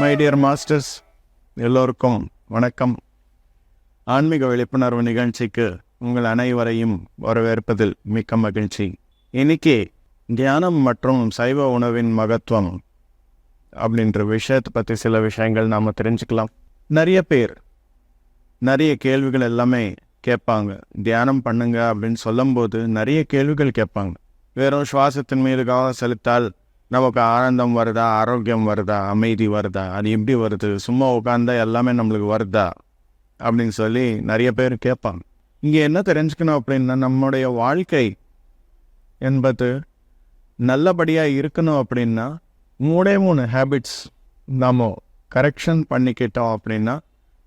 My dear masters, எல்லோருக்கும் வணக்கம். ஆன்மீக விழிப்புணர்வு நிகழ்ச்சிக்கு உங்கள் அனைவரையும் வரவேற்பதில் மிக்க மகிழ்ச்சி. இன்னைக்கு தியானம் மற்றும் சைவ உணவின் மகத்துவம் அப்படின்ற விஷயத்தை பற்றி சில விஷயங்கள் நாம் தெரிஞ்சுக்கலாம். நிறைய பேர் நிறைய கேள்விகள் எல்லாமே கேட்பாங்க. தியானம் பண்ணுங்க அப்படின்னு சொல்லும்போது நிறைய கேள்விகள் கேட்பாங்க. வெறும் சுவாசத்தின் மீது கவனம் செலுத்தால் நமக்கு ஆனந்தம் வருதா, ஆரோக்கியம் வருதா, அமைதி வருதா, அது எப்படி வருது, சும்மா உட்காந்தா எல்லாமே நம்மளுக்கு வருதா அப்படின்னு சொல்லி நிறைய பேர் கேட்பாங்க. இங்கே என்ன தெரிஞ்சுக்கணும் அப்படின்னா, நம்முடைய வாழ்க்கை என்பது நல்லபடியாக இருக்கணும் அப்படின்னா 3 ஹேபிட்ஸ் நாம் கரெக்ஷன் பண்ணிக்கிட்டோம் அப்படின்னா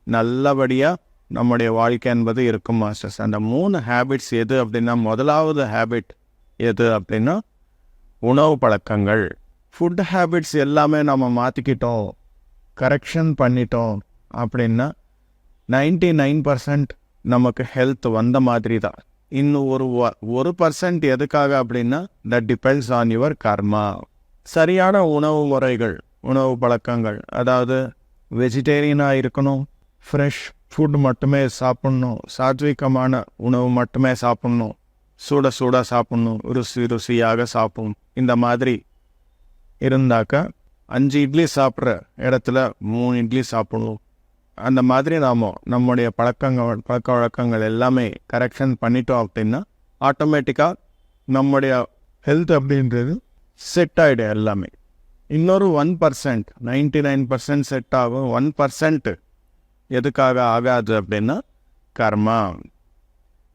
நல்லபடியாக நம்முடைய வாழ்க்கை என்பது இருக்கும் மாஸ்டர்ஸ். அந்த 3 ஹேபிட்ஸ் எது அப்படின்னா, முதலாவது ஹேபிட் எது அப்படின்னா உணவு பழக்கங்கள். ஃபுட் ஹேபிட்ஸ் எல்லாமே நம்ம மாற்றிக்கிட்டோம், கரெக்ஷன் பண்ணிட்டோம் அப்படின்னா 99% நமக்கு ஹெல்த் வந்த மாதிரி தான். இன்னும் 1% எதுக்காக அப்படின்னா, தட் டிபெண்ட்ஸ் ஆன் யுவர் கர்மா. சரியான உணவு முறைகள், உணவு பழக்கங்கள், அதாவது வெஜிடேரியனாக இருக்கணும், ஃப்ரெஷ் ஃபுட் மட்டுமே சாப்பிட்ணும், சாத்விகமான உணவு மட்டுமே சாப்பிட்ணும், சூட சாப்பிட்ணும், ருசியாக சாப்பிடணும். இந்த மாதிரி இருந்தாக்கா 5 இட்லி சாப்பிட்ற இடத்துல 3 இட்லி சாப்பிடணும். அந்த மாதிரி நாம் நம்முடைய பழக்க வழக்கங்கள் எல்லாமே கரெக்ஷன் பண்ணிட்டோம் அப்படின்னா ஆட்டோமேட்டிக்காக நம்முடைய ஹெல்த் அப்படின்றது செட் ஆகிடும் எல்லாமே. இன்னொரு 1%, 99% செட் ஆகும். 1% எதுக்காக ஆகாது அப்படின்னா கர்மா.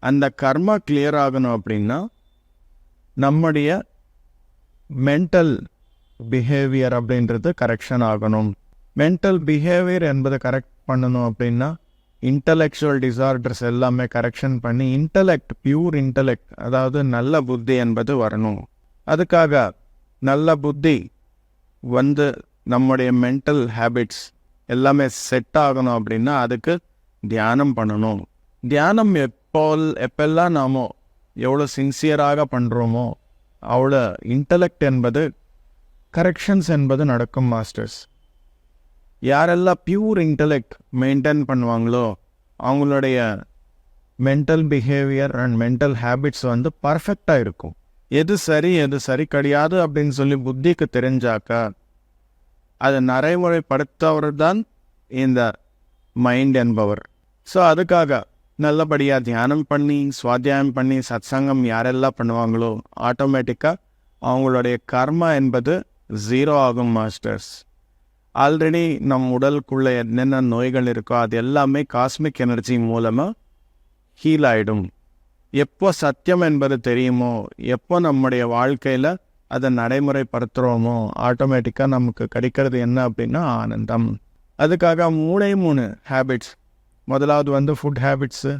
அந்த கர்மா கிளியர் ஆகணும் அப்படின்னா நம்முடைய மென்டல் பிஹேவியர் அப்படின்றது கரெக்ஷன் ஆகணும். மென்டல் பிஹேவியர் என்பதை கரெக்ட் பண்ணணும் அப்படின்னா இன்டலெக்சுவல் டிசார்டர்ஸ் எல்லாமே கரெக்ஷன் பண்ணி பியூர் இன்டலெக்ட், அதாவது நல்ல புத்தி என்பது வரணும். அதுக்காக நல்ல புத்தி வந்து நம்முடைய மென்டல் ஹேபிட்ஸ் எல்லாமே செட் ஆகணும் அப்படின்னா அதுக்கு தியானம் பண்ணணும். தியானம் எப்பெல்லாம் நாம் எவ்வளோ சின்சியராக பண்ணுறோமோ அவ்வளோ இன்டலெக்ட் என்பது கரெக்ஷன்ஸ் என்பது நடக்கும் மாஸ்டர்ஸ். யாரெல்லாம் பியூர் இன்டலெக்ட் மெயின்டைன் பண்ணுவாங்களோ அவங்களுடைய mental behaviour and mental habits வந்து பர்ஃபெக்டாக இருக்கும். எது சரி கிடையாது அப்படின்னு சொல்லி புத்திக்கு தெரிஞ்சாக்கா அதை நடைமுறைப்படுத்தவர் தான் இந்த மைண்ட் என்பவர். ஸோ அதுக்காக நல்லபடியாக தியானம் பண்ணி, சுவாத்தியாயம் பண்ணி, சத்சங்கம் யாரெல்லாம் பண்ணுவாங்களோ ஆட்டோமேட்டிக்காக அவங்களுடைய கர்மா என்பது 0 ஆகும் மாஸ்டர்ஸ். ஆல்ரெடி நம் உடலுக்குள்ளே என்னென்ன நோய்கள் இருக்கோ அது எல்லாமே காஸ்மிக் எனர்ஜி மூலமாக ஹீல் ஆகிடும். எப்போ சத்தியம் என்பது தெரியுமோ, எப்போ நம்முடைய வாழ்க்கையில் அதை நடைமுறைப்படுத்துகிறோமோ ஆட்டோமேட்டிக்காக நமக்கு கிடைக்கிறது என்ன அப்படின்னா ஆனந்தம். அதுக்காக 3 ஹேபிட்ஸ். முதலாவது வந்து ஃபுட் ஹேபிட்ஸு,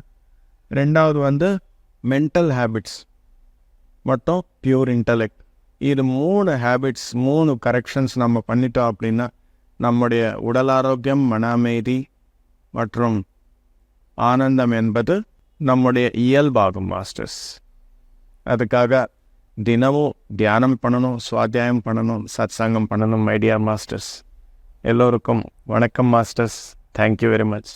ரெண்டாவது வந்து மென்டல் ஹேபிட்ஸ், மட்டும் பியூர் இன்டலெக்ட். இது 3 ஹேபிட்ஸ், 3 கரெக்ஷன்ஸ் நம்ம பண்ணிட்டோம் அப்படின்னா நம்முடைய உடல் ஆரோக்கியம், மன அமைதி மற்றும் ஆனந்தம் என்பது நம்முடைய இயல்பாகும் மாஸ்டர்ஸ். அதுக்காக தினமும் தியானம் பண்ணணும், சுவாத்தியாயம் பண்ணணும், சத்சங்கம் பண்ணணும். மை டியர் மாஸ்டர்ஸ், எல்லோருக்கும் வணக்கம் மாஸ்டர்ஸ். Thank you very much.